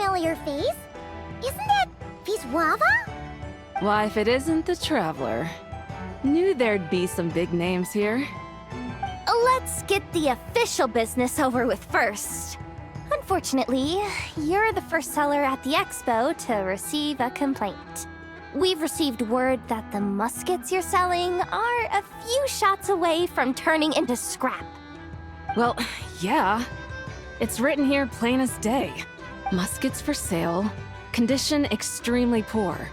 familiar face. Isn't that Wislawa? Why, if it isn't the Traveler. Knew there'd be some big names here. Let's get the official business over with first. Unfortunately, you're the first seller at the expo to receive a complaint. We've received word that the muskets you're selling are a few shots away from turning into scrap. Well, yeah. It's written here plain as day. Muskets for sale. Condition extremely poor.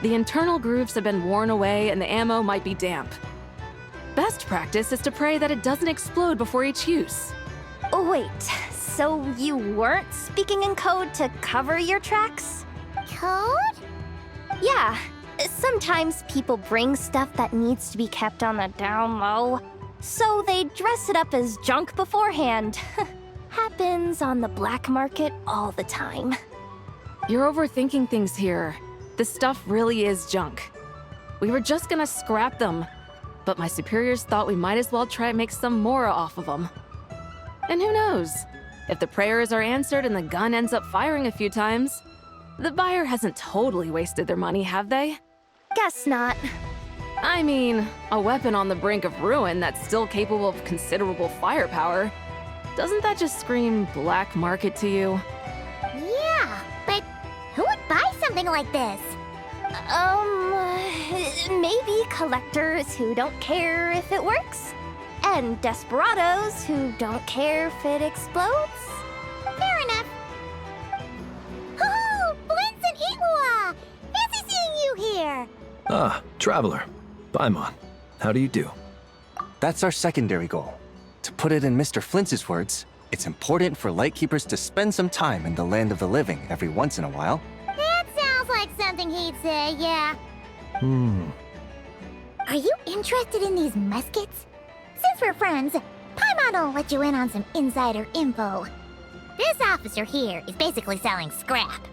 The internal grooves have been worn away and the ammo might be damp. Best practice is to pray that it doesn't explode before each use. Oh, wait, so you weren't speaking in code to cover your tracks? Code? Yeah, sometimes people bring stuff that needs to be kept on the down low, so they dress it up as junk beforehand. Happens on the black market all the time. You're overthinking things here. This stuff really is junk. We were just gonna scrap them, but my superiors thought we might as well try and make some more off of them. And who knows? If the prayers are answered and the gun ends up firing a few times, the buyer hasn't totally wasted their money, have they? Guess not. I mean, a weapon on the brink of ruin that's still capable of considerable firepower. Doesn't that just scream black market to you? Yeah, but who would buy something like this? Maybe collectors who don't care if it works, and desperados who don't care if it explodes. Fair enough. Oh, Flins and Illuga! Fancy seeing you here! Ah, Traveler. Paimon. How do you do? That's our secondary goal. To put it in Mr. Flints's words, it's important for Lightkeepers to spend some time in the land of the living every once in a while. That sounds like something he'd say, yeah. Are you interested in these muskets? Since we're friends, Paimon will let you in on some insider info. This officer here is basically selling scrap.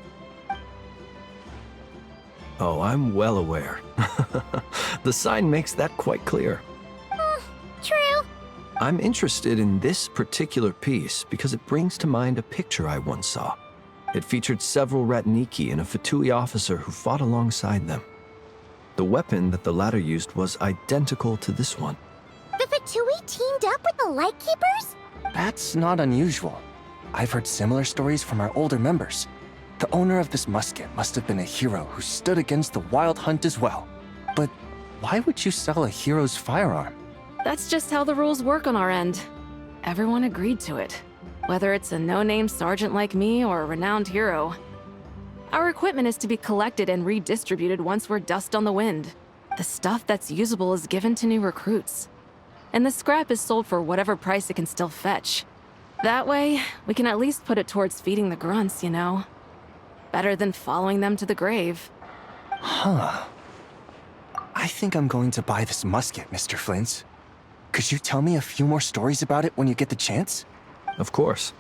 Oh, I'm well aware. The sign makes that quite clear. True. I'm interested in this particular piece because it brings to mind a picture I once saw. It featured several Ratniki and a Fatui officer who fought alongside them. The weapon that the latter used was identical to this one. The Fatui teamed up with the Lightkeepers? That's not unusual. I've heard similar stories from our older members. The owner of this musket must have been a hero who stood against the wild hunt as well. But why would you sell a hero's firearm? That's just how the rules work on our end. Everyone agreed to it, whether it's a no-name sergeant like me or a renowned hero. Our equipment is to be collected and redistributed once we're dust on the wind. The stuff that's usable is given to new recruits. And the scrap is sold for whatever price it can still fetch. That way, we can at least put it towards feeding the grunts, you know? Better than following them to the grave. Huh. I think I'm going to buy this musket, Mr. Flins. Could you tell me a few more stories about it when you get the chance? Of course.